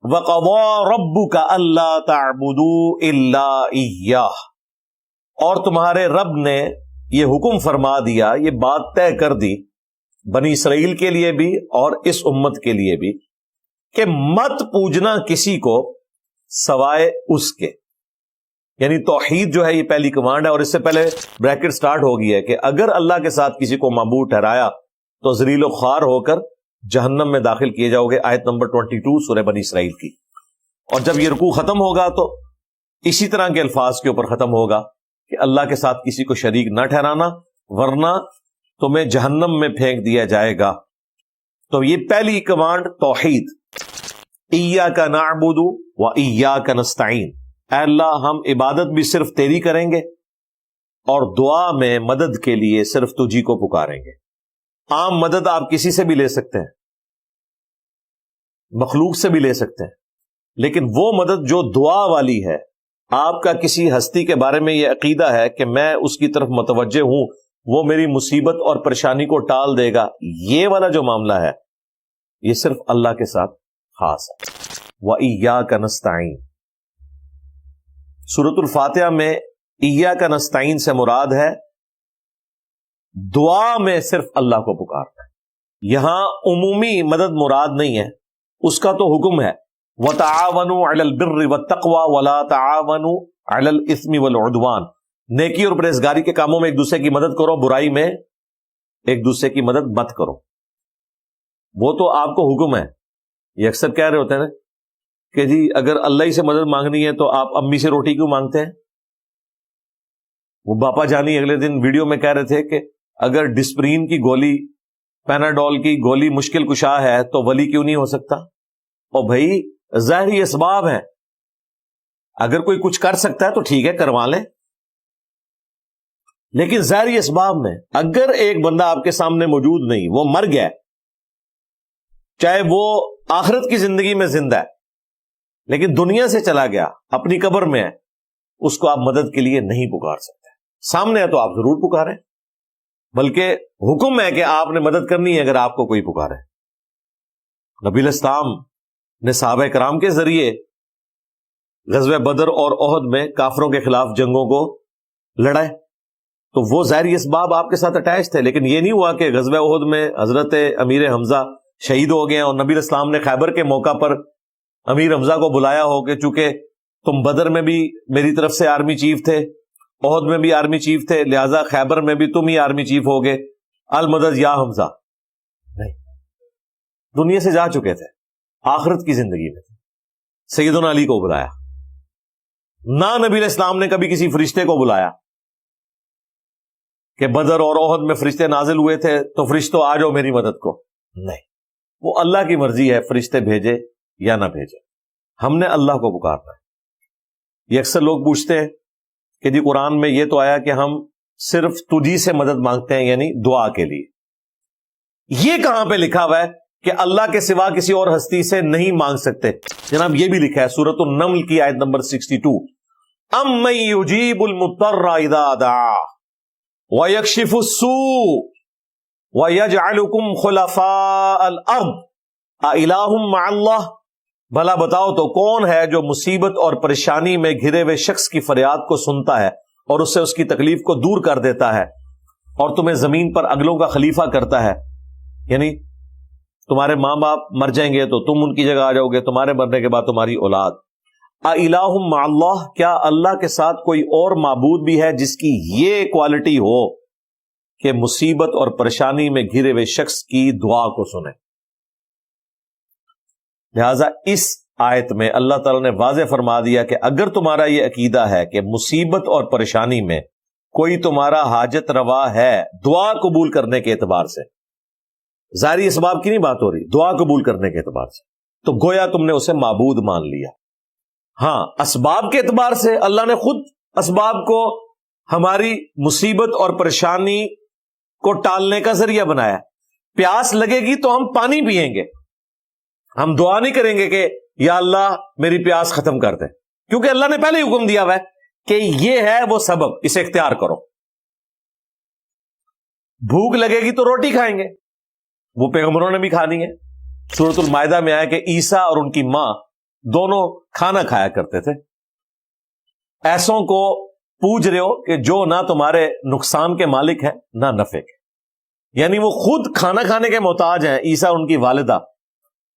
وَقَضَى رَبُّكَ أَلَّا تَعْبُدُوا إِلَّا إِيَّاهُ، اور تمہارے رب نے یہ حکم فرما دیا، یہ بات طے کر دی بنی اسرائیل کے لیے بھی اور اس امت کے لیے بھی کہ مت پوجنا کسی کو سوائے اس کے، یعنی توحید جو ہے یہ پہلی کمانڈ ہے. اور اس سے پہلے بریکٹ سٹارٹ ہو گئی ہے کہ اگر اللہ کے ساتھ کسی کو معبود ٹھہرایا تو ذلیل و خوار ہو کر جہنم میں داخل کیے جاؤ گے. آیت نمبر 22 سورہ بنی اسرائیل کی. اور جب یہ رکوع ختم ہوگا تو اسی طرح کے الفاظ کے اوپر ختم ہوگا کہ اللہ کے ساتھ کسی کو شریک نہ ٹھہرانا ورنہ تمہیں جہنم میں پھینک دیا جائے گا. تو یہ پہلی کمانڈ توحید، ایاک نعبد و ایاک نستعین، اے اللہ ہم عبادت بھی صرف تیری کریں گے اور دعا میں مدد کے لیے صرف تجھی کو پکاریں گے. عام مدد آپ کسی سے بھی لے سکتے ہیں، مخلوق سے بھی لے سکتے ہیں، لیکن وہ مدد جو دعا والی ہے، آپ کا کسی ہستی کے بارے میں یہ عقیدہ ہے کہ میں اس کی طرف متوجہ ہوں، وہ میری مصیبت اور پریشانی کو ٹال دے گا، یہ والا جو معاملہ ہے یہ صرف اللہ کے ساتھ خاص ہے. وَإِيَّاكَ نَسْتَعِينُ. سورۃ الفاتحہ میں ایاک نستعین سے مراد ہے دعا میں صرف اللہ کو پکارنا. یہاں عمومی مدد مراد نہیں ہے، اس کا تو حکم ہے وَتَعَاوَنُوا عَلَى الْبِرِّ وَالتَّقْوَى وَلَا تَعَاوَنُوا عَلَى الْإِثْمِ وَالْعُدْوَانِ. نیکی اور پرہیزگاری کے کاموں میں ایک دوسرے کی مدد کرو، برائی میں ایک دوسرے کی مدد مت کرو. وہ تو آپ کو حکم ہے. یہ اکثر کہہ رہے ہوتے ہیں نا کہ جی اگر اللہ ہی سے مدد مانگنی ہے تو آپ امی سے روٹی کیوں مانگتے ہیں؟ وہ باپا جانی اگلے دن ویڈیو میں کہہ رہے تھے کہ اگر ڈسپرین کی گولی، پیناڈول کی گولی مشکل کشا ہے تو ولی کیوں نہیں ہو سکتا؟ اور بھائی ظاہری اسباب ہیں، اگر کوئی کچھ کر سکتا ہے تو ٹھیک ہے کروا لیں، لیکن ظاہری اسباب میں اگر ایک بندہ آپ کے سامنے موجود نہیں، وہ مر گیا، چاہے وہ آخرت کی زندگی میں زندہ ہے لیکن دنیا سے چلا گیا، اپنی قبر میں ہے، اس کو آپ مدد کے لیے نہیں پکار سکتے. سامنے ہے تو آپ ضرور پکاریں، بلکہ حکم ہے کہ آپ نے مدد کرنی ہے اگر آپ کو کوئی پکارے. نبی الاسلام نے صحابہ کرام کے ذریعے غزوہ بدر اور احد میں کافروں کے خلاف جنگوں کو لڑائے، تو وہ ظاہری اسباب آپ کے ساتھ اٹیچ تھے، لیکن یہ نہیں ہوا کہ غزوہ احد میں حضرت امیر حمزہ شہید ہو گئے اور نبی الاسلام نے خیبر کے موقع پر امیر حمزہ کو بلایا ہو کہ چونکہ تم بدر میں بھی میری طرف سے آرمی چیف تھے، احد میں بھی آرمی چیف تھے، لہذا خیبر میں بھی تم ہی آرمی چیف ہوگے، المدد یا حمزہ. نہیں، دنیا سے جا چکے تھے، آخرت کی زندگی میں تھے. سیدنا علی کو بلایا، نہ نبی الاسلام نے کبھی کسی فرشتے کو بلایا کہ بدر اور احد میں فرشتے نازل ہوئے تھے تو فرشتوں آ جاؤ میری مدد کو. نہیں، وہ اللہ کی مرضی ہے فرشتے بھیجے یا نہ بھیجے، ہم نے اللہ کو پکارنا ہے. یہ اکثر لوگ پوچھتے ہیں کہ جی قرآن میں یہ تو آیا کہ ہم صرف تجھی سے مدد مانگتے ہیں، یعنی دعا کے لیے. یہ کہاں پہ لکھا ہوا ہے کہ اللہ کے سوا کسی اور ہستی سے نہیں مانگ سکتے؟ جناب یہ بھی لکھا ہے سورۃ النمل کی آیت نمبر 62، امن یجیب المضطر اذا دعا ویکشف السوء ویجعلکم خلفاء الارض اِلٰہ مع اللہ. بھلا بتاؤ تو کون ہے جو مصیبت اور پریشانی میں گھرے ہوئے شخص کی فریاد کو سنتا ہے اور اس سے اس کی تکلیف کو دور کر دیتا ہے اور تمہیں زمین پر اگلوں کا خلیفہ کرتا ہے. یعنی تمہارے ماں باپ مر جائیں گے تو تم ان کی جگہ آ جاؤ گے، تمہارے مرنے کے بعد تمہاری اولاد. اِلٰہ مع اللہ، کیا اللہ کے ساتھ کوئی اور معبود بھی ہے جس کی یہ کوالٹی ہو کہ مصیبت اور پریشانی میں گھرے ہوئے شخص کی دعا کو سنے؟ لہذا اس آیت میں اللہ تعالیٰ نے واضح فرما دیا کہ اگر تمہارا یہ عقیدہ ہے کہ مصیبت اور پریشانی میں کوئی تمہارا حاجت روا ہے دعا قبول کرنے کے اعتبار سے، ظاہری اسباب کی نہیں بات ہو رہی، دعا قبول کرنے کے اعتبار سے، تو گویا تم نے اسے معبود مان لیا. ہاں، اسباب کے اعتبار سے اللہ نے خود اسباب کو ہماری مصیبت اور پریشانی کو ٹالنے کا ذریعہ بنایا. پیاس لگے گی تو ہم پانی پیئیں گے، ہم دعا نہیں کریں گے کہ یا اللہ میری پیاس ختم کر دے، کیونکہ اللہ نے پہلے ہی حکم دیا ہوا ہے کہ یہ ہے وہ سبب، اسے اختیار کرو. بھوک لگے گی تو روٹی کھائیں گے، وہ پیغمبروں نے بھی کھانی ہے. سورۃ المائدہ میں آیا کہ عیسیٰ اور ان کی ماں دونوں کھانا کھایا کرتے تھے. ایسوں کو پوچھ رہے ہو کہ جو نہ تمہارے نقصان کے مالک ہے نہ نفع کے, یعنی وہ خود کھانا کھانے کے محتاج ہیں, عیسیٰ ان کی والدہ,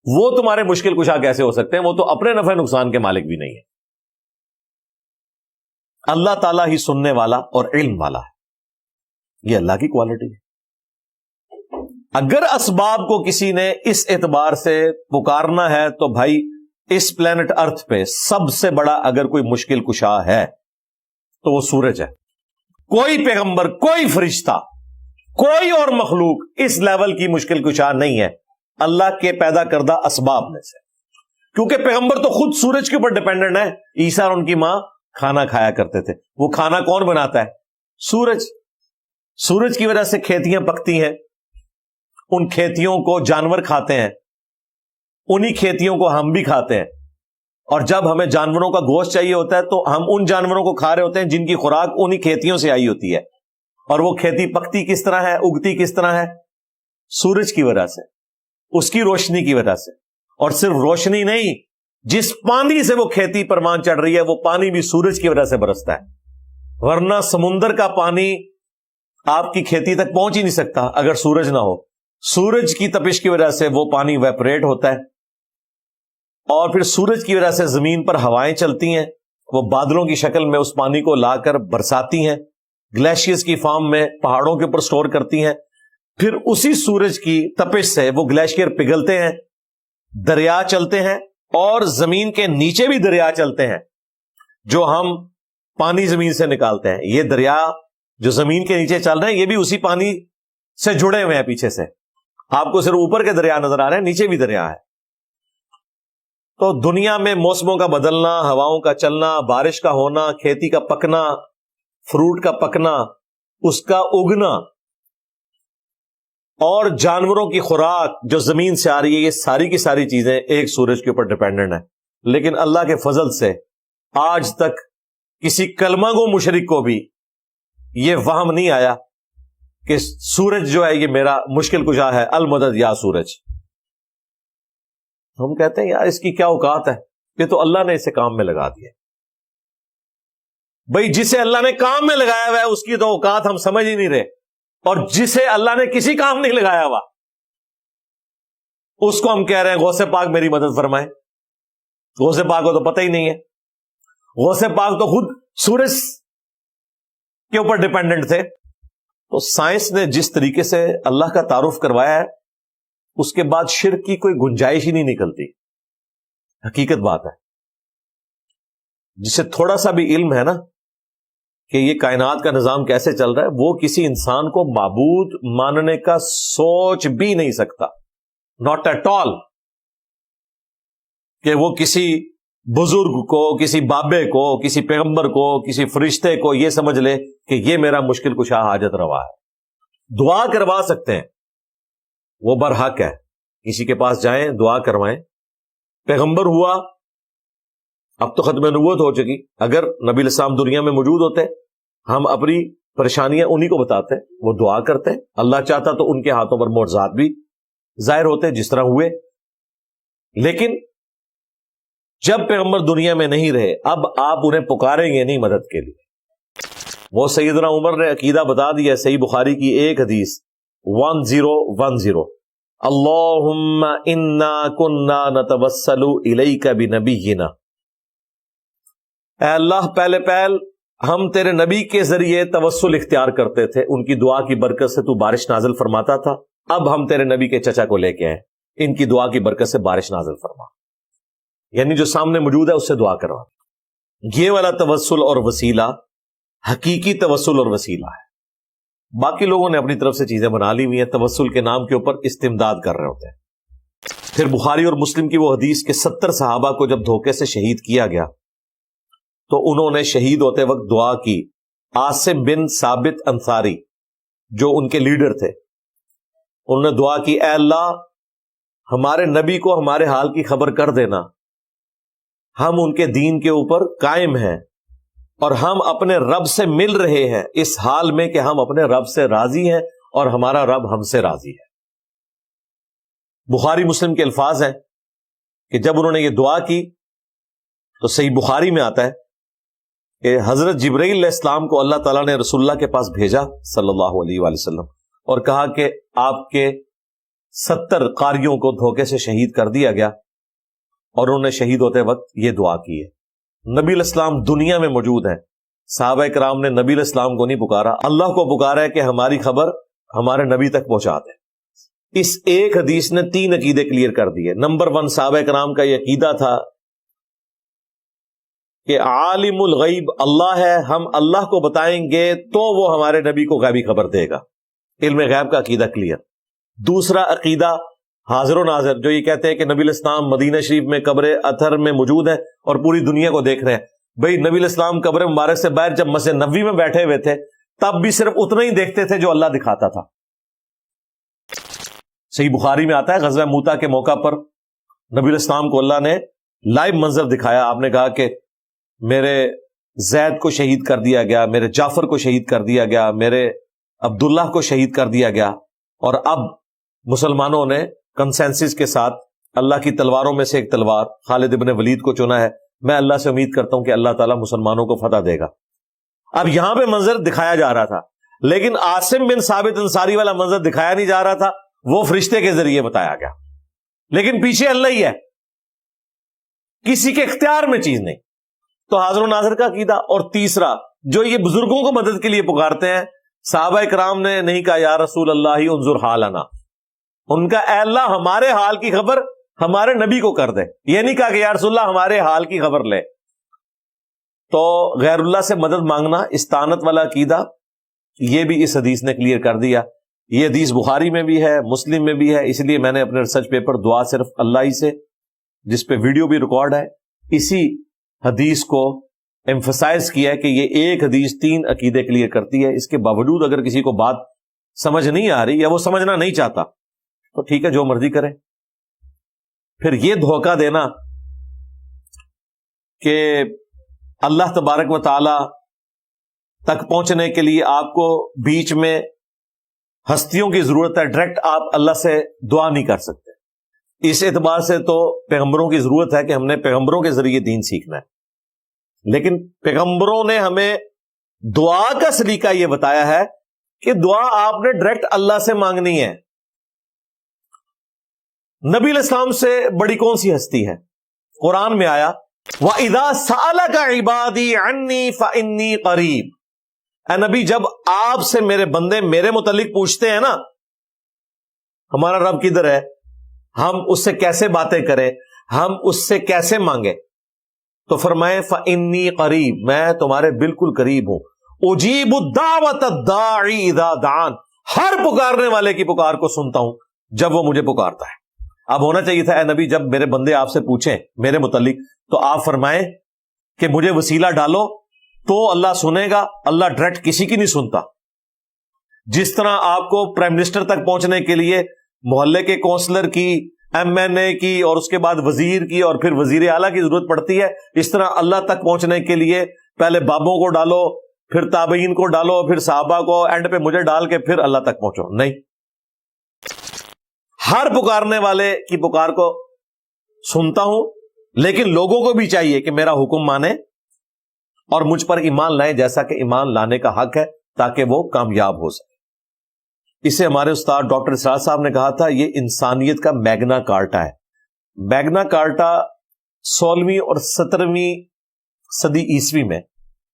وہ تمہارے مشکل کشا کیسے ہو سکتے ہیں؟ وہ تو اپنے نفع نقصان کے مالک بھی نہیں ہے. اللہ تعالیٰ ہی سننے والا اور علم والا ہے, یہ اللہ کی کوالٹی ہے. اگر اسباب کو کسی نے اس اعتبار سے پکارنا ہے تو بھائی اس پلانٹ ارتھ پہ سب سے بڑا اگر کوئی مشکل کشا ہے تو وہ سورج ہے. کوئی پیغمبر, کوئی فرشتہ, کوئی اور مخلوق اس لیول کی مشکل کشا نہیں ہے اللہ کے پیدا کردہ اسباب میں سے, کیونکہ پیغمبر تو خود سورج کے اوپر ڈیپینڈنٹ ہے. عیسیٰ اور ان کی ماں کھانا کھایا کرتے تھے. وہ کھانا کون بناتا ہے؟ سورج. سورج کی وجہ سے کھیتیاں پکتی ہیں, ان کھیتیوں کو جانور کھاتے ہیں, انہی کھیتیوں کو ہم بھی کھاتے ہیں, اور جب ہمیں جانوروں کا گوشت چاہیے ہوتا ہے تو ہم ان جانوروں کو کھا رہے ہوتے ہیں جن کی خوراک انہی کھیتیوں سے آئی ہوتی ہے. اور وہ کھیتی پکتی کس طرح ہے, اگتی کس طرح ہے؟ سورج کی وجہ سے, اس کی روشنی کی وجہ سے. اور صرف روشنی نہیں, جس پانی سے وہ کھیتی پروان چڑھ رہی ہے وہ پانی بھی سورج کی وجہ سے برستا ہے, ورنہ سمندر کا پانی آپ کی کھیتی تک پہنچ ہی نہیں سکتا اگر سورج نہ ہو. سورج کی تپش کی وجہ سے وہ پانی ویپریٹ ہوتا ہے, اور پھر سورج کی وجہ سے زمین پر ہوائیں چلتی ہیں, وہ بادلوں کی شکل میں اس پانی کو لا کر برساتی ہیں, گلیشیئرز کی فارم میں پہاڑوں کے اوپر سٹور کرتی ہیں. پھر اسی سورج کی تپش سے وہ گلیشیئر پگھلتے ہیں, دریا چلتے ہیں, اور زمین کے نیچے بھی دریا چلتے ہیں جو ہم پانی زمین سے نکالتے ہیں. یہ دریا جو زمین کے نیچے چل رہے ہیں یہ بھی اسی پانی سے جڑے ہوئے ہیں پیچھے سے. آپ کو صرف اوپر کے دریا نظر آ رہے ہیں, نیچے بھی دریا ہے. تو دنیا میں موسموں کا بدلنا, ہواؤں کا چلنا, بارش کا ہونا, کھیتی کا پکنا, فروٹ کا پکنا, اس کا اگنا, اور جانوروں کی خوراک جو زمین سے آ رہی ہے, یہ ساری کی ساری چیزیں ایک سورج کے اوپر ڈیپینڈنٹ ہیں. لیکن اللہ کے فضل سے آج تک کسی کلمہ گو مشرک کو بھی یہ وہم نہیں آیا کہ سورج جو ہے یہ میرا مشکل کشا ہے, المدد یا سورج. ہم کہتے ہیں یار اس کی کیا اوقات ہے, یہ تو اللہ نے اسے کام میں لگا دیا. بھائی جسے اللہ نے کام میں لگایا ہوا ہے اس کی تو اوقات ہم سمجھ ہی نہیں رہے, اور جسے اللہ نے کسی کام نہیں لگایا ہوا اس کو ہم کہہ رہے ہیں غوث پاک میری مدد فرمائے. غوث پاک کو تو پتہ ہی نہیں ہے. غوث پاک تو خود سورج کے اوپر ڈیپینڈنٹ تھے. تو سائنس نے جس طریقے سے اللہ کا تعارف کروایا ہے اس کے بعد شرک کی کوئی گنجائش ہی نہیں نکلتی. حقیقت بات ہے. جسے تھوڑا سا بھی علم ہے نا کہ یہ کائنات کا نظام کیسے چل رہا ہے, وہ کسی انسان کو معبود ماننے کا سوچ بھی نہیں سکتا, ناٹ ایٹ آل, کہ وہ کسی بزرگ کو, کسی بابے کو, کسی پیغمبر کو, کسی فرشتے کو یہ سمجھ لے کہ یہ میرا مشکل کشا حاجت روا ہے. دعا کروا سکتے ہیں, وہ برحق ہے, کسی کے پاس جائیں دعا کروائیں. پیغمبر ہوا, اب تو ختم نبوت ہو چکی, اگر نبی علیہ السلام دنیا میں موجود ہوتے ہم اپنی پریشانیاں انہی کو بتاتے, وہ دعا کرتے, اللہ چاہتا تو ان کے ہاتھوں پر معجزات بھی ظاہر ہوتے جس طرح ہوئے. لیکن جب پیغمبر دنیا میں نہیں رہے اب آپ انہیں پکاریں گے نہیں مدد کے لیے. وہ سیدنا عمر نے عقیدہ بتا دیا, صحیح بخاری کی ایک حدیث 1010, اللہم انا کننا نتوسل الیک بنبینا, اے اللہ پہلے پہل ہم تیرے نبی کے ذریعے توسل اختیار کرتے تھے, ان کی دعا کی برکت سے تو بارش نازل فرماتا تھا, اب ہم تیرے نبی کے چچا کو لے کے آئے, ان کی دعا کی برکت سے بارش نازل فرما. یعنی جو سامنے موجود ہے اس سے دعا کروا. یہ والا توسل اور وسیلہ حقیقی توسل اور وسیلہ ہے. باقی لوگوں نے اپنی طرف سے چیزیں بنا لی ہوئی ہیں, توسل کے نام کے اوپر استمداد کر رہے ہوتے ہیں. پھر بخاری اور مسلم کی وہ حدیث کہ 70 صحابہ کو جب دھوکے سے شہید کیا گیا تو انہوں نے شہید ہوتے وقت دعا کی. عاصم بن ثابت انصاری جو ان کے لیڈر تھے, انہوں نے دعا کی, اے اللہ ہمارے نبی کو ہمارے حال کی خبر کر دینا, ہم ان کے دین کے اوپر قائم ہیں اور ہم اپنے رب سے مل رہے ہیں اس حال میں کہ ہم اپنے رب سے راضی ہیں اور ہمارا رب ہم سے راضی ہے. بخاری مسلم کے الفاظ ہیں کہ جب انہوں نے یہ دعا کی تو صحیح بخاری میں آتا ہے کہ حضرت جبرائیل علیہ السلام کو اللہ تعالیٰ نے رسول اللہ کے پاس بھیجا صلی اللہ علیہ وآلہ وسلم، اور کہا کہ آپ کے 70 قاریوں کو دھوکے سے شہید کر دیا گیا، اور انہوں نے شہید ہوتے وقت یہ دعا کی ہے۔ نبی علیہ السلام دنیا میں موجود ہیں، صحابہ کرام نے نبی علیہ السلام کو نہیں پکارا، اللہ کو پکارا ہے کہ ہماری خبر ہمارے نبی تک پہنچا دیں۔ اس ایک حدیث نے 3 عقیدے کلیئر کر دیے۔ نمبر 1، صحابہ کرام کا یہ عقیدہ تھا کہ عالم الغیب اللہ ہے، ہم اللہ کو بتائیں گے تو وہ ہمارے نبی کو غیبی خبر دے گا۔ علم غیب کا عقیدہ کلیئر۔ دوسرا عقیدہ حاضر و ناظر، جو یہ کہتے ہیں کہ نبی علیہ السلام مدینہ شریف میں قبر اطہر میں موجود ہیں اور پوری دنیا کو دیکھ رہے ہیں۔ بھئی نبی علیہ السلام قبر مبارک سے باہر جب مسجد نبوی میں بیٹھے ہوئے تھے تب بھی صرف اتنا ہی دیکھتے تھے جو اللہ دکھاتا تھا۔ صحیح بخاری میں آتا ہے غزوہ موتا کے موقع پر نبی علیہ السلام کو اللہ نے لائیو منظر دکھایا۔ آپ نے کہا کہ میرے زید کو شہید کر دیا گیا، میرے جعفر کو شہید کر دیا گیا، میرے عبداللہ کو شہید کر دیا گیا، اور اب مسلمانوں نے کنسنسس کے ساتھ اللہ کی تلواروں میں سے ایک تلوار خالد ابن ولید کو چنا ہے۔ میں اللہ سے امید کرتا ہوں کہ اللہ تعالیٰ مسلمانوں کو فتح دے گا۔ اب یہاں پہ منظر دکھایا جا رہا تھا، لیکن عاصم بن ثابت انصاری والا منظر دکھایا نہیں جا رہا تھا، وہ فرشتے کے ذریعے بتایا گیا، لیکن پیچھے اللہ ہی ہے، کسی کے اختیار میں چیز نہیں۔ تو حاضر و ناظر کا عقیدہ۔ اور تیسرا، جو یہ بزرگوں کو مدد کے لیے پکارتے ہیں، صحابہ کرام نے نہیں کہا یا رسول اللہ انظر حالنا، ان کا اے اللہ ہمارے حال کی خبر ہمارے نبی کو کر دے، یہ نہیں کہا کہ یا رسول اللہ ہمارے حال کی خبر لے۔ تو غیر اللہ سے مدد مانگنا، استعانت والا عقیدہ، یہ بھی اس حدیث نے کلیئر کر دیا۔ یہ حدیث بخاری میں بھی ہے، مسلم میں بھی ہے، اس لیے میں نے اپنے ریسرچ پیپر دعا صرف اللہ ہی سے، جس پہ ویڈیو بھی ریکارڈ ہے، اسی حدیث کو ایمفسائز کیا ہے کہ یہ ایک حدیث 3 عقیدے کلیئر کرتی ہے۔ اس کے باوجود اگر کسی کو بات سمجھ نہیں آ رہی یا وہ سمجھنا نہیں چاہتا تو ٹھیک ہے، جو مرضی کرے۔ پھر یہ دھوکہ دینا کہ اللہ تبارک و تعالی تک پہنچنے کے لیے آپ کو بیچ میں ہستیوں کی ضرورت ہے، ڈائریکٹ آپ اللہ سے دعا نہیں کر سکتے۔ اس اعتبار سے تو پیغمبروں کی ضرورت ہے کہ ہم نے پیغمبروں کے ذریعے دین سیکھنا ہے، لیکن پیغمبروں نے ہمیں دعا کا سلیقہ یہ بتایا ہے کہ دعا آپ نے ڈائریکٹ اللہ سے مانگنی ہے۔ نبی علیہ السلام سے بڑی کون سی ہستی ہے؟ قرآن میں آیا وَإِذَا سَأَلَكَ عِبَادِي عَنِّي فَإِنِّي قَرِيب۔ اے نبی، جب آپ سے میرے بندے میرے متعلق پوچھتے ہیں نا، ہمارا رب کدھر ہے، ہم اس سے کیسے باتیں کریں، ہم اس سے کیسے مانگیں، تو فرمائے فَإِنِّي قَرِيب، میں تمہارے بالکل قریب ہوں۔ أُجِيبُ الدَّعْوَةَ الدَّاعِي إِذَا دَعَانِ، ہر پکارنے والے کی پکار کو سنتا ہوں جب وہ مجھے پکارتا ہے۔ اب ہونا چاہیے تھا اے نبی جب میرے بندے آپ سے پوچھیں میرے متعلق تو آپ فرمائیں کہ مجھے وسیلہ ڈالو تو اللہ سنے گا۔ اللہ ڈائریکٹ کسی کی نہیں سنتا۔ جس طرح آپ کو پرائم منسٹر تک پہنچنے کے لیے محلے کے کونسلر کی، ایم این اے کی، اور اس کے بعد وزیر کی، اور پھر وزیر اعلیٰ کی ضرورت پڑتی ہے، اس طرح اللہ تک پہنچنے کے لیے پہلے بابوں کو ڈالو، پھر تابعین کو ڈالو، پھر صحابہ کو، اینڈ پہ مجھے ڈال کے پھر اللہ تک پہنچو۔ نہیں، ہر پکارنے والے کی پکار کو سنتا ہوں، لیکن لوگوں کو بھی چاہیے کہ میرا حکم مانے اور مجھ پر ایمان لائیں جیسا کہ ایمان لانے کا حق ہے، تاکہ وہ کامیاب ہو سکے۔ اسے ہمارے استاد ڈاکٹر اسرار صاحب نے کہا تھا یہ انسانیت کا میگنا کارٹا ہے۔ میگنا کارٹا 16ویں اور 17ویں صدی عیسوی میں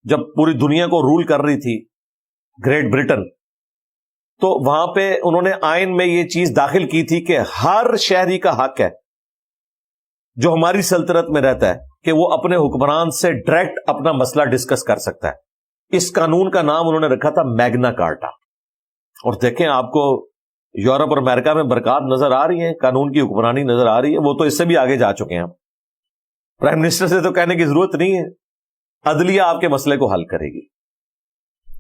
جب پوری دنیا کو رول کر رہی تھی گریٹ برٹن، تو وہاں پہ انہوں نے آئین میں یہ چیز داخل کی تھی کہ ہر شہری کا حق ہے جو ہماری سلطنت میں رہتا ہے کہ وہ اپنے حکمران سے ڈائریکٹ اپنا مسئلہ ڈسکس کر سکتا ہے۔ اس قانون کا نام انہوں نے رکھا تھا میگنا کارٹا۔ اور دیکھیں آپ کو یورپ اور امریکہ میں برکات نظر آ رہی ہیں، قانون کی حکمرانی نظر آ رہی ہے، وہ تو اس سے بھی آگے جا چکے ہیں۔ پرائم منسٹر سے تو کہنے کی ضرورت نہیں ہے، عدلیہ آپ کے مسئلے کو حل کرے گی۔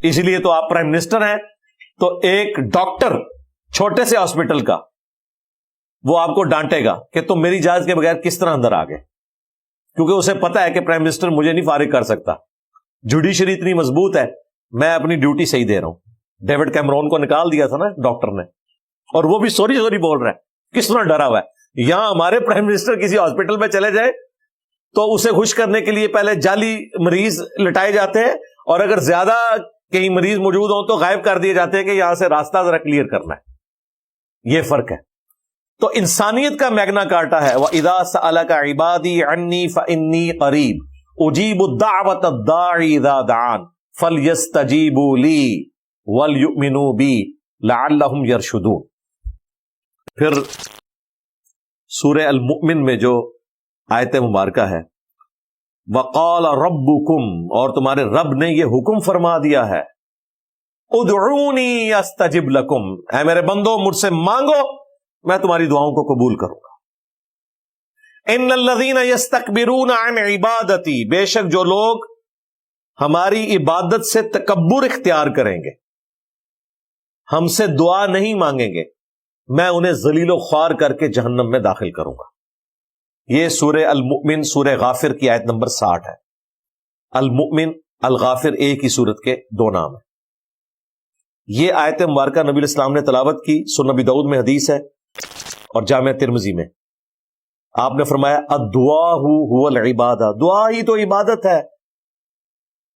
اس لیے تو آپ پرائم منسٹر ہیں تو ایک ڈاکٹر چھوٹے سے ہاسپٹل کا وہ آپ کو ڈانٹے گا کہ تم میری اجازت کے بغیر کس طرح اندر آ گئے، کیونکہ اسے پتا ہے کہ پرائم منسٹر مجھے نہیں فارغ کر سکتا، جوڈیشری اتنی مضبوط ہے، میں اپنی ڈیوٹی صحیح دے رہا ہوں۔ ڈیوڈ کیمرون کو نکال دیا تھا نا ڈاکٹر نے، اور وہ بھی سوری بول رہا ہے، کس طرح ڈرا ہوا ہے۔ یہاں ہمارے پرائم منسٹر کسی ہاسپٹل میں چلے جائے تو اسے خوش کرنے کے لیے پہلے جعلی مریض لٹائے جاتے ہیں، اور اگر زیادہ کہیں مریض موجود ہوں تو غائب کر دیے جاتے ہیں کہ یہاں سے راستہ ذرا کلیئر کرنا ہے۔ یہ فرق ہے۔ تو انسانیت کا میگنا کارٹا ہے، وَإِذَا سَأَلَكَ عِبَادِي عَنِّي فَإِنِّي قَرِيبٌ أُجِيبُ الدَّعْوَةَ الدَّاعِ إِذَا دَعَانِ فَلْيَسْتَجِيبُوا لِي وَلْيُؤْمِنُوا بِي لَعَلَّهُمْ يَرْشُدُونَ۔ پھر سورہ المؤمن میں جو آیت مبارکہ ہے، وَقَالَ رَبُّكُمْ، اور تمہارے رب نے یہ حکم فرما دیا ہے، ادعونی استجب لکم، اے میرے بندو مجھ سے مانگو میں تمہاری دعاؤں کو قبول کروں گا۔ ان الذین یستکبرون عن عبادتی، بے شک جو لوگ ہماری عبادت سے تکبر اختیار کریں گے، ہم سے دعا نہیں مانگیں گے، میں انہیں ذلیل و خوار کر کے جہنم میں داخل کروں گا۔ یہ سورہ المؤمن سورہ غافر کی آیت نمبر 60 ہے۔ المؤمن الغافر ایک ہی سورت کے دو نام ہیں۔ یہ آیت مبارکہ نبی علیہ السلام نے تلاوت کی، سنن ابی داؤد میں حدیث ہے اور جامع ترمذی میں۔ آپ نے فرمایا الدعاء هو العبادہ، دعا ہی تو عبادت ہے۔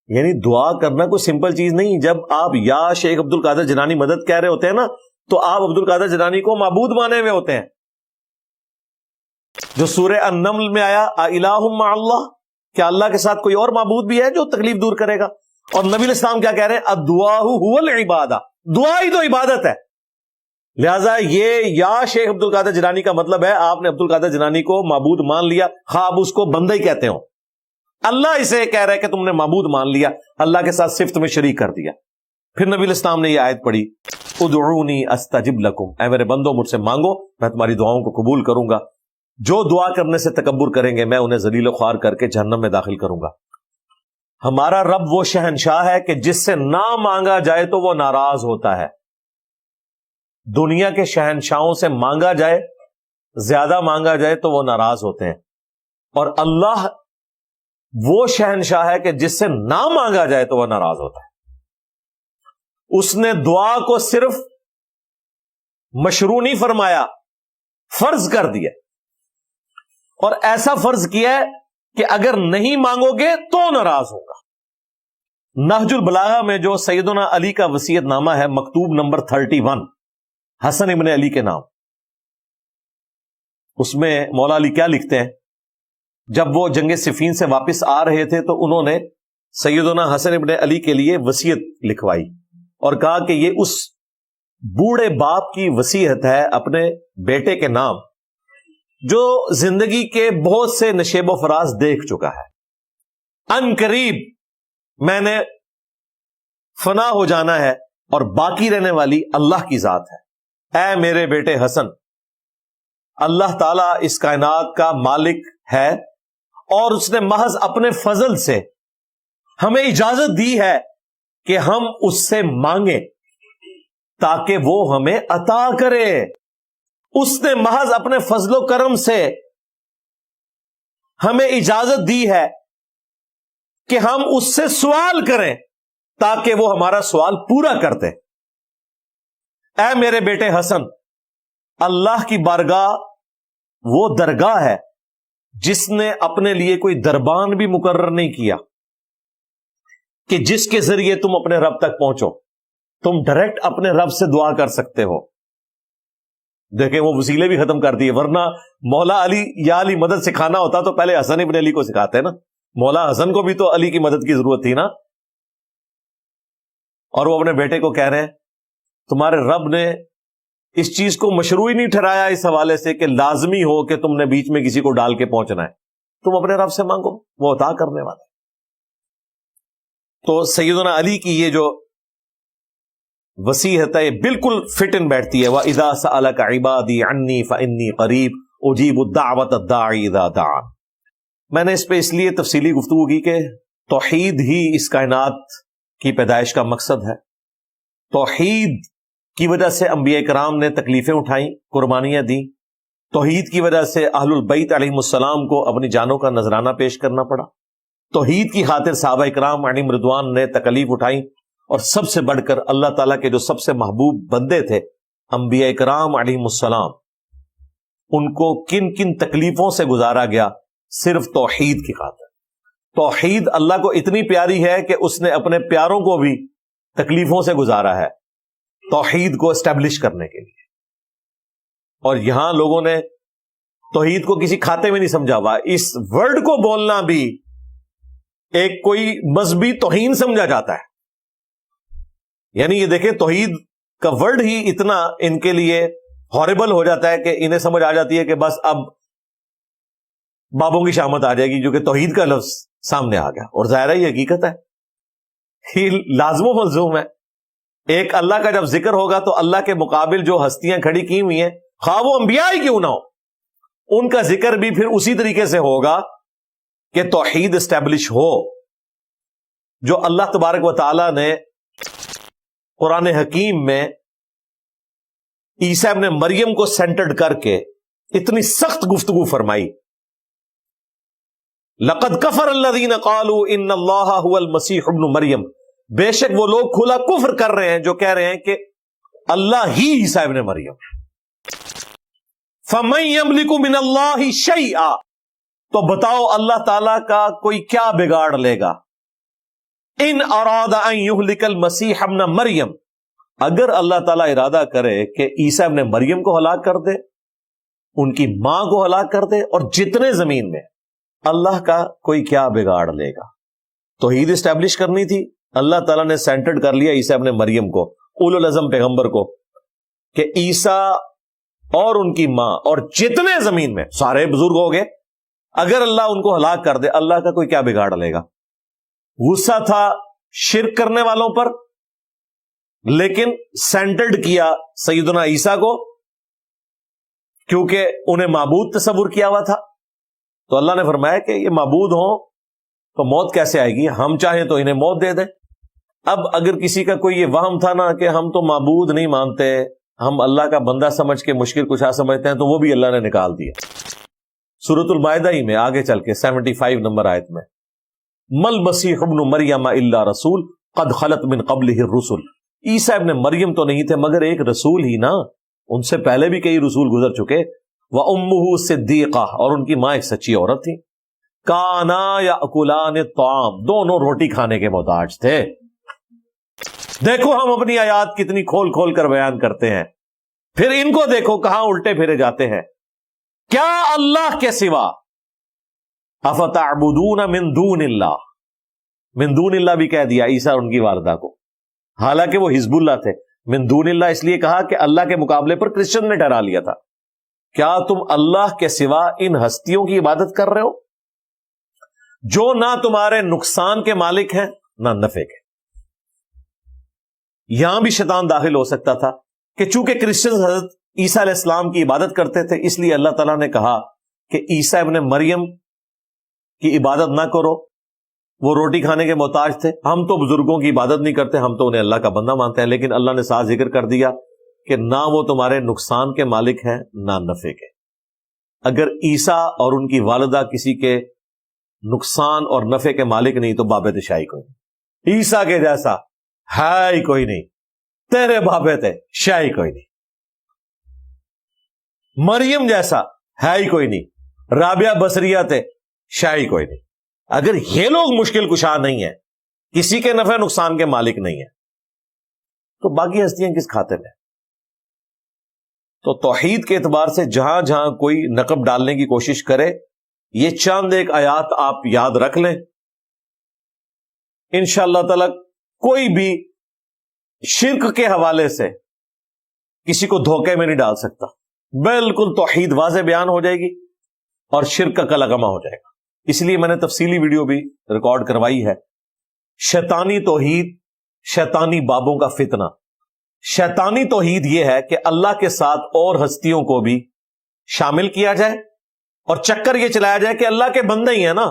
یعنی دعا کرنا کوئی سمپل چیز نہیں۔ جب آپ یا شیخ عبد القادر جیلانی مدد کہہ رہے ہوتے ہیں نا، تو آپ عبد القادر جیلانی کو معبود مانے ہوئے ہوتے ہیں۔ جو سورہ النمل میں آیا الہ مع اللہ، کیا اللہ کے ساتھ کوئی اور معبود بھی ہے جو تکلیف دور کرے گا؟ اور نبی علیہ السلام کیا کہہ رہے ہیں؟ الدعاء هو العبادہ، دعا ہی تو عبادت ہے۔ لہذا یہ یا شیخ عبد القادر جیلانی کا مطلب ہے آپ نے عبد القادر جیلانی کو معبود مان لیا، خواہ آپ اس کو بندہ ہی کہتے ہو۔ اللہ اسے کہہ رہا ہے کہ تم نے معبود مان لیا، اللہ کے ساتھ صفت میں شریک کر دیا۔ پھر نبی علیہ السلام نے یہ آیت پڑھی، ادعونی استجب لکم، اے میرے بندو مجھ سے مانگو میں تمہاری دعاؤں کو قبول کروں گا۔ جو دعا کرنے سے تکبر کریں گے میں انہیں ذلیل و خوار کر کے جہنم میں داخل کروں گا۔ ہمارا رب وہ شہنشاہ ہے کہ جس سے نہ مانگا جائے تو وہ ناراض ہوتا ہے۔ دنیا کے شہنشاہوں سے مانگا جائے، زیادہ مانگا جائے تو وہ ناراض ہوتے ہیں، اور اللہ وہ شہنشاہ ہے کہ جس سے نہ مانگا جائے تو وہ ناراض ہوتا ہے۔ اس نے دعا کو صرف مشروع نہیں فرمایا، فرض کر دیا، اور ایسا فرض کیا ہے کہ اگر نہیں مانگو گے تو ناراض ہوگا۔ نہج البلاغہ میں جو سیدنا علی کا وصیت نامہ ہے، مکتوب نمبر 31 حسن ابن علی کے نام، اس میں مولا علی کیا لکھتے ہیں؟ جب وہ جنگ صفین سے واپس آ رہے تھے تو انہوں نے سیدنا حسن ابن علی کے لیے وصیت لکھوائی اور کہا کہ یہ اس بوڑھے باپ کی وصیت ہے اپنے بیٹے کے نام، جو زندگی کے بہت سے نشیب و فراز دیکھ چکا ہے، ان قریب میں نے فنا ہو جانا ہے اور باقی رہنے والی اللہ کی ذات ہے۔ اے میرے بیٹے حسن، اللہ تعالیٰ اس کائنات کا مالک ہے اور اس نے محض اپنے فضل سے ہمیں اجازت دی ہے کہ ہم اس سے مانگیں تاکہ وہ ہمیں عطا کرے۔ اس نے محض اپنے فضل و کرم سے ہمیں اجازت دی ہے کہ ہم اس سے سوال کریں تاکہ وہ ہمارا سوال پورا کر دے۔ اے میرے بیٹے حسن، اللہ کی بارگاہ وہ درگاہ ہے جس نے اپنے لیے کوئی دربان بھی مقرر نہیں کیا کہ جس کے ذریعے تم اپنے رب تک پہنچو۔ تم ڈائریکٹ اپنے رب سے دعا کر سکتے ہو۔ دیکھیں وہ وسیلے بھی ختم کر دیے، ورنہ مولا علی یا علی مدد سکھانا ہوتا تو پہلے حسن ابن علی کو سکھاتے نا۔ مولا حسن کو بھی تو علی کی مدد کی ضرورت تھی نا، اور وہ اپنے بیٹے کو کہہ رہے ہیں تمہارے رب نے اس چیز کو مشروع ہی نہیں ٹھہرایا اس حوالے سے کہ لازمی ہو کہ تم نے بیچ میں کسی کو ڈال کے پہنچنا ہے، تم اپنے رب سے مانگو، وہ عطا کرنے والا۔ تو سیدنا علی کی یہ جو وصیت ہے بالکل فٹ ان بیٹھتی ہے، وَإِذَا سَأَلَكَ عِبَادِي عَنِّي فَإِنِّي قَرِيبٌ أُجِيبُ الدَّعْوَةَ الدَّاعِ إِذَا دَعَانِ۔ میں نے اس پہ اس لیے تفصیلی گفتگو کی کہ توحید ہی اس کائنات کی پیدائش کا مقصد ہے۔ توحید کی وجہ سے انبیاء کرام نے تکلیفیں اٹھائیں، قربانیاں دیں۔ توحید کی وجہ سے اہل البیت علیہم السلام کو اپنی جانوں کا نذرانہ پیش کرنا پڑا۔ توحید کی خاطر صحابہ کرام علیہم رضوان نے تکلیف اٹھائیں، اور سب سے بڑھ کر اللہ تعالیٰ کے جو سب سے محبوب بندے تھے انبیاء کرام علیہم السلام، ان کو کن کن تکلیفوں سے گزارا گیا۔ صرف توحید کی خاطر. توحید اللہ کو اتنی پیاری ہے کہ اس نے اپنے پیاروں کو بھی تکلیفوں سے گزارا ہے توحید کو اسٹیبلش کرنے کے لیے. اور یہاں لوگوں نے توحید کو کسی کھاتے میں نہیں سمجھا ہوا. اس ورڈ کو بولنا بھی ایک کوئی مذہبی توہین سمجھا جاتا ہے. یعنی یہ دیکھیں توحید کا ورڈ ہی اتنا ان کے لیے ہاربل ہو جاتا ہے کہ انہیں سمجھ آ جاتی ہے کہ بس اب بابوں کی شامت آ جائے گی جو کہ توحید کا لفظ سامنے آ گیا. اور ظاہر ہے یہ حقیقت ہے, یہ لازم و ملزوم ہے. ایک اللہ کا جب ذکر ہوگا تو اللہ کے مقابل جو ہستیاں کھڑی کی ہوئی ہیں خواہ وہ انبیاء ہی کیوں نہ ہو, ان کا ذکر بھی پھر اسی طریقے سے ہوگا کہ توحید اسٹیبلش ہو. جو اللہ تبارک و تعالی نے قرآن حکیم میں عیسیٰ ابن مریم کو سینٹرڈ کر کے اتنی سخت گفتگو فرمائی. لقد کفر الذین قالوا ان اللہ هو المسیح ابن مریم, بے شک وہ لوگ کھلا کفر کر رہے ہیں جو کہہ رہے ہیں کہ اللہ ہی عیسیٰ ابن مریم. فمن یملک من اللہ شیئا, تو بتاؤ اللہ تعالی کا کوئی کیا بگاڑ لے گا. ان اراد ان یہلک المسیح ابن مریم, اگر اللہ تعالیٰ ارادہ کرے کہ عیسیٰ ابن مریم کو ہلاک کر دے, ان کی ماں کو ہلاک کر دے, اور جتنے زمین میں, اللہ کا کوئی کیا بگاڑ لے گا. توحید اسٹیبلش کرنی تھی, اللہ تعالیٰ نے سینٹرڈ کر لیا عیسیٰ ابن مریم کو, اولو العزم پیغمبر کو, کہ عیسیٰ اور ان کی ماں اور جتنے زمین میں سارے بزرگ ہو گئے, اگر اللہ ان کو ہلاک کر دے اللہ کا کوئی کیا بگاڑ لے گا. غصہ تھا شرک کرنے والوں پر, لیکن سینٹرڈ کیا سیدنا عیسیٰ کو کیونکہ انہیں معبود تصور کیا ہوا تھا. تو اللہ نے فرمایا کہ یہ معبود ہوں تو موت کیسے آئے گی, ہم چاہیں تو انہیں موت دے دیں. اب اگر کسی کا کوئی یہ وہم تھا نا کہ ہم تو معبود نہیں مانتے, ہم اللہ کا بندہ سمجھ کے مشکل کشا سمجھتے ہیں, تو وہ بھی اللہ نے نکال دیا. سورۃ المائدہ ہی میں آگے چل کے 75 نمبر آیت میں, مل مسیح ابن مریم الا رسول قد خلت من قبلہ الرسل, عیسیٰ ابن مریم تو نہیں تھے مگر ایک رسول ہی نا, ان سے پہلے بھی کئی رسول گزر چکے. وَأُمُّهُ صِدِّيقَةٌ, اور ان کی ماں ایک سچی عورت تھی. كَانَا يَأْكُلَانِ الطَّعَامَ, دونوں روٹی کھانے کے محتاج تھے. دیکھو ہم اپنی آیات کتنی کھول کھول کر بیان کرتے ہیں, پھر ان کو دیکھو کہاں الٹے پھرے جاتے ہیں. کیا اللہ کے سوا اَفَتَعْبُدُونَ مِن دُونِ اللَّهِ, من دون اللہ بھی کہہ دیا عیسیٰ اور ان کی والدہ کو, حالانکہ وہ حزب اللہ تھے. من دون اللہ اس لیے کہا کہ اللہ کے مقابلے پر کرسچن نے ٹھہرا لیا تھا. کیا تم اللہ کے سوا ان ہستیوں کی عبادت کر رہے ہو جو نہ تمہارے نقصان کے مالک ہیں نہ نفع کے. یہاں بھی شیطان داخل ہو سکتا تھا کہ چونکہ کرسچن حضرت عیسیٰ علیہ السلام کی عبادت کرتے تھے, اس لیے اللہ تعالیٰ نے کہا کہ عیسیٰ ابن مریم کی عبادت نہ کرو, وہ روٹی کھانے کے محتاج تھے. ہم تو بزرگوں کی عبادت نہیں کرتے, ہم تو انہیں اللہ کا بندہ مانتے ہیں. لیکن اللہ نے ساتھ ذکر کر دیا کہ نہ وہ تمہارے نقصان کے مالک ہیں نہ نفع کے. اگر عیسیٰ اور ان کی والدہ کسی کے نقصان اور نفع کے مالک نہیں تو بابت شاہی کوئی نہیں. عیسیٰ کے جیسا ہے ہی کوئی نہیں, تیرے بابے تھے شاہی کوئی نہیں. مریم جیسا ہے ہی کوئی نہیں, رابعہ بصریہ تھے شاہی کوئی نہیں. اگر یہ لوگ مشکل کشا نہیں ہیں, کسی کے نفع نقصان کے مالک نہیں ہیں, تو باقی ہستیاں کس کھاتے میں. تو توحید کے اعتبار سے جہاں جہاں کوئی نقب ڈالنے کی کوشش کرے, یہ چند ایک آیات آپ یاد رکھ لیں, انشاءاللہ تعالی کوئی بھی شرک کے حوالے سے کسی کو دھوکے میں نہیں ڈال سکتا. بالکل توحید واضح بیان ہو جائے گی اور شرک کا کلغمہ ہو جائے گا. اس لیے میں نے تفصیلی ویڈیو بھی ریکارڈ کروائی ہے. شیطانی توحید, شیطانی بابوں کا فتنہ. شیطانی توحید یہ ہے کہ اللہ کے ساتھ اور ہستیوں کو بھی شامل کیا جائے اور چکر یہ چلایا جائے کہ اللہ کے بندے ہی ہیں نا,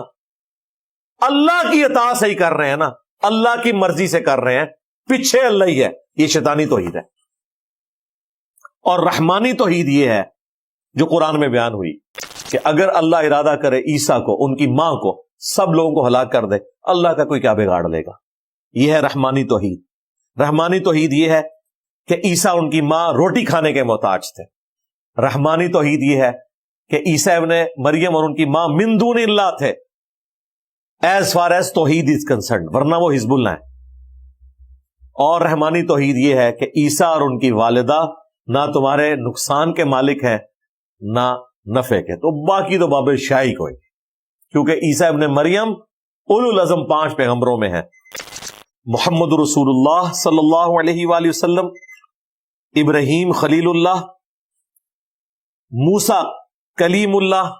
اللہ کی اطاعت سے ہی کر رہے ہیں نا, اللہ کی مرضی سے کر رہے ہیں, پیچھے اللہ ہی ہے. یہ شیطانی توحید ہے. اور رحمانی توحید یہ ہے جو قرآن میں بیان ہوئی کہ اگر اللہ ارادہ کرے عیسیٰ کو, ان کی ماں کو, سب لوگوں کو ہلاک کر دے, اللہ کا کوئی کیا بگاڑ لے گا. یہ ہے رحمانی توحید. رحمانی توحید یہ ہے کہ عیسیٰ ان کی ماں روٹی کھانے کے محتاج تھے. رحمانی توحید یہ ہے کہ عیسیٰ ابن مریم اور ان کی ماں من دون اللہ تھے ایز فار ایز توحید از کنسرنڈ، ورنہ وہ حزب اللہ ہیں۔ اور رحمانی توحید یہ ہے کہ عیسیٰ اور ان کی والدہ نہ تمہارے نقصان کے مالک ہیں نہ نفع کے، تو باقی تو باب شاہی کوئی، کیونکہ عیسیٰ ابن مریم اولو العزم 5 پیغمبروں میں ہے۔ محمد رسول اللہ صلی اللہ علیہ وآلہ وسلم، ابراہیم خلیل اللہ، موسیٰ کلیم اللہ،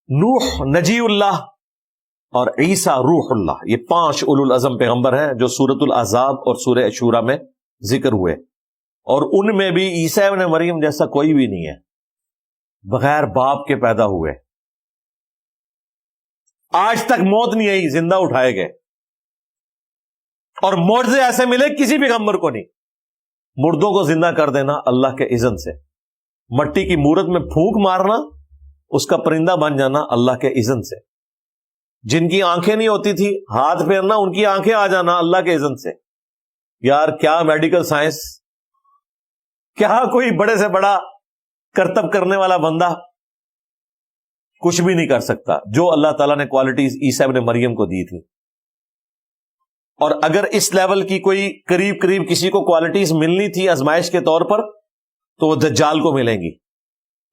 نوح نجی اللہ، اور عیسیٰ روح اللہ، یہ 5 اولو العزم پیغمبر ہیں جو سورۃ الاحزاب اور سورہ شورى میں ذکر ہوئے، اور ان میں بھی عیسیٰ ابن مریم جیسا کوئی بھی نہیں ہے، بغیر باپ کے پیدا ہوئے، آج تک موت نہیں آئی، زندہ اٹھائے گئے، اور معجزے ایسے ملے کسی پیغمبر کو نہیں۔ مردوں کو زندہ کر دینا اللہ کے اذن سے، مٹی کی مورت میں پھونک مارنا، اس کا پرندہ بن جانا اللہ کے اذن سے، جن کی آنکھیں نہیں ہوتی تھی ہاتھ پھیرنا، ان کی آنکھیں آ جانا اللہ کے اذن سے۔ یار کیا میڈیکل سائنس، کیا کوئی بڑے سے بڑا کرتب کرنے والا بندہ کچھ بھی نہیں کر سکتا جو اللہ تعالیٰ نے کوالٹیز عیسیٰ ابن مریم کو دی تھی۔ اور اگر اس لیول کی کوئی قریب قریب کسی کو کوالٹیز ملنی تھی آزمائش کے طور پر تو وہ دجال کو ملیں گی،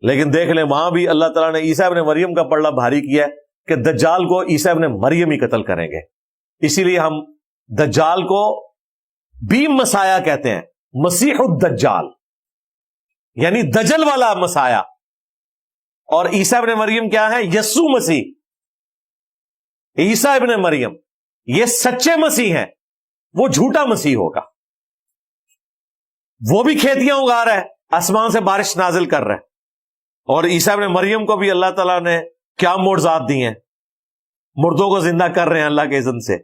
لیکن دیکھ لیں وہاں بھی اللہ تعالیٰ نے عیسیٰ ابن مریم کا پلڑا بھاری کیا ہے کہ دجال کو عیسیٰ ابن مریم ہی قتل کریں گے۔ اسی لیے ہم دجال کو بھی مسیح کہتے ہیں، مسیح الدجال، یعنی دجل والا مسیح، اور عیسیٰ ابن مریم کیا ہے؟ یسوع مسیح۔ عیسیٰ ابن مریم یہ سچے مسیح ہیں، وہ جھوٹا مسیح ہوگا، وہ بھی کھیتیاں اگا رہا ہے، آسمان سے بارش نازل کر رہا ہے، اور عیسیٰ ابن مریم کو بھی اللہ تعالیٰ نے کیا معجزات دی ہیں، مردوں کو زندہ کر رہے ہیں اللہ کے اذن سے۔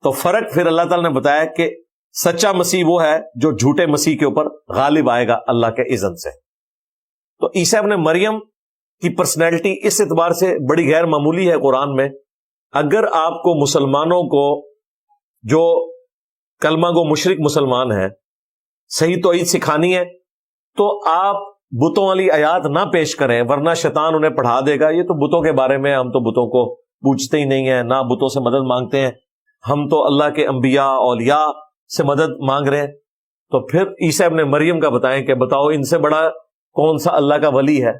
تو فرق پھر اللہ تعالیٰ نے بتایا کہ سچا مسیح وہ ہے جو جھوٹے مسیح کے اوپر غالب آئے گا اللہ کے اذن سے۔ تو عیسیٰ ابن مریم کی پرسنالٹی اس اعتبار سے بڑی غیر معمولی ہے قرآن میں۔ اگر آپ کو مسلمانوں کو جو کلمہ گو مشرک مسلمان ہیں صحیح توحید سکھانی ہے تو آپ بتوں والی آیات نہ پیش کریں، ورنہ شیطان انہیں پڑھا دے گا یہ تو بتوں کے بارے میں، ہم تو بتوں کو پوچھتے ہی نہیں ہیں، نہ بتوں سے مدد مانگتے ہیں، ہم تو اللہ کے انبیاء اولیاء سے مدد مانگ رہے ہیں۔ تو پھر عیسیٰ ابن مریم کا بتائیں کہ بتاؤ ان سے بڑا کون سا اللہ کا ولی ہے،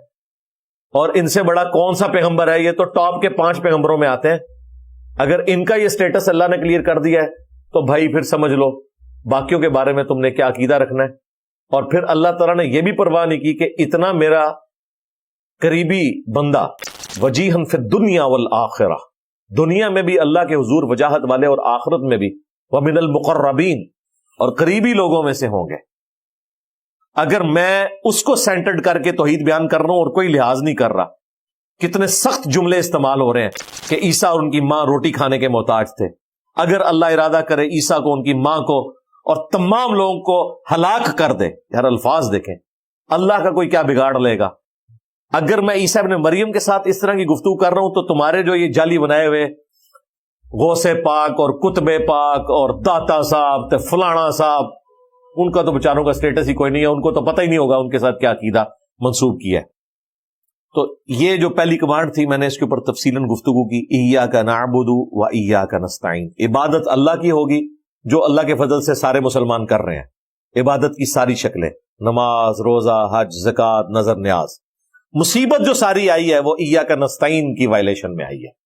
اور ان سے بڑا کون سا پیغمبر ہے؟ یہ تو ٹاپ کے 5 پیغمبروں میں آتے ہیں۔ اگر ان کا یہ سٹیٹس اللہ نے کلیئر کر دیا ہے تو بھائی پھر سمجھ لو باقیوں کے بارے میں تم نے کیا عقیدہ رکھنا ہے۔ اور پھر اللہ تعالیٰ نے یہ بھی پرواہ نہیں کی کہ اتنا میرا قریبی بندہ وجیہن فی الدنیا والآخرہ، دنیا میں بھی اللہ کے حضور وجاہت والے اور آخرت میں بھی ومن المقربین، اور قریبی لوگوں میں سے ہوں گے۔ اگر میں اس کو سینٹرڈ کر کے توحید بیان کر رہا ہوں اور کوئی لحاظ نہیں کر رہا، کتنے سخت جملے استعمال ہو رہے ہیں کہ عیسیٰ اور ان کی ماں روٹی کھانے کے محتاج تھے، اگر اللہ ارادہ کرے عیسیٰ کو، ان کی ماں کو اور تمام لوگوں کو ہلاک کر دے۔ یار الفاظ دیکھیں، اللہ کا کوئی کیا بگاڑ لے گا؟ اگر میں عیسیٰ ابن مریم کے ساتھ اس طرح کی گفتگو کر رہا ہوں تو تمہارے جو یہ جعلی بنائے ہوئے غوث پاک اور کتب پاک اور داتا صاحب فلانا صاحب، ان کا تو بیچاروں کا سٹیٹس ہی کوئی نہیں ہے، ان کو تو پتہ ہی نہیں ہوگا ان کے ساتھ کیا عقیدہ منسوب کیا ہے۔ تو یہ جو پہلی کمانڈ تھی میں نے اس کے اوپر تفصیلاً گفتگو کی، ایاک نعبد و ایاک نستعین، عبادت اللہ کی ہوگی جو اللہ کے فضل سے سارے مسلمان کر رہے ہیں، عبادت کی ساری شکلیں، نماز، روزہ، حج، زکوٰۃ، نظر نیاز۔ مصیبت جو ساری آئی ہے وہ ایاک نستعین کی وائلیشن میں آئی ہے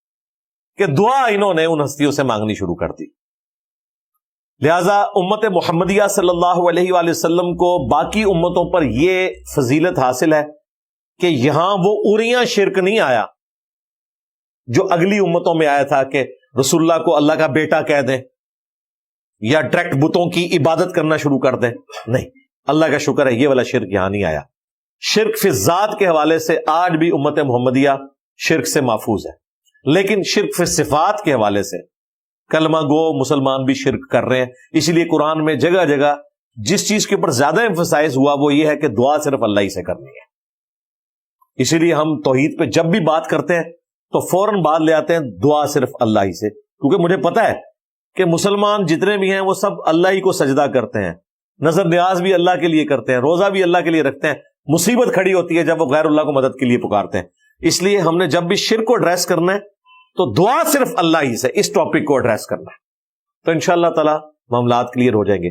کہ دعا انہوں نے ان ہستیوں سے مانگنی شروع کر دی۔ لہذا امت محمدیہ صلی اللہ علیہ وآلہ وسلم کو باقی امتوں پر یہ فضیلت حاصل ہے کہ یہاں وہ اریاں شرک نہیں آیا جو اگلی امتوں میں آیا تھا کہ رسول اللہ کو اللہ کا بیٹا کہہ دیں یا ڈائریکٹ بتوں کی عبادت کرنا شروع کر دیں۔ نہیں، اللہ کا شکر ہے یہ والا شرک یہاں نہیں آیا۔ شرک فی ذات کے حوالے سے آج بھی امت محمدیہ شرک سے محفوظ ہے، لیکن شرک فی صفات کے حوالے سے کلمہ گو مسلمان بھی شرک کر رہے ہیں۔ اسی لیے قرآن میں جگہ جگہ جس چیز کے اوپر زیادہ ایمفسائز ہوا وہ یہ ہے کہ دعا صرف اللہ ہی سے کرنی ہے۔ اسی لیے ہم توحید پہ جب بھی بات کرتے ہیں تو فوراً بات لے آتے ہیں دعا صرف اللہ ہی سے، کیونکہ مجھے پتا ہے کہ مسلمان جتنے بھی ہیں وہ سب اللہ ہی کو سجدہ کرتے ہیں، نظر نیاز بھی اللہ کے لیے کرتے ہیں، روزہ بھی اللہ کے لیے رکھتے ہیں، مصیبت کھڑی ہوتی ہے جب وہ غیر اللہ کو مدد کے لیے پکارتے ہیں. اس لیے ہم نے جب بھی شرک کو ایڈریس کرنا ہے تو دعا صرف اللہ ہی سے اس ٹاپک کو ایڈریس کرنا ہے, تو انشاءاللہ تعالی معاملات کلیئر ہو جائیں گے.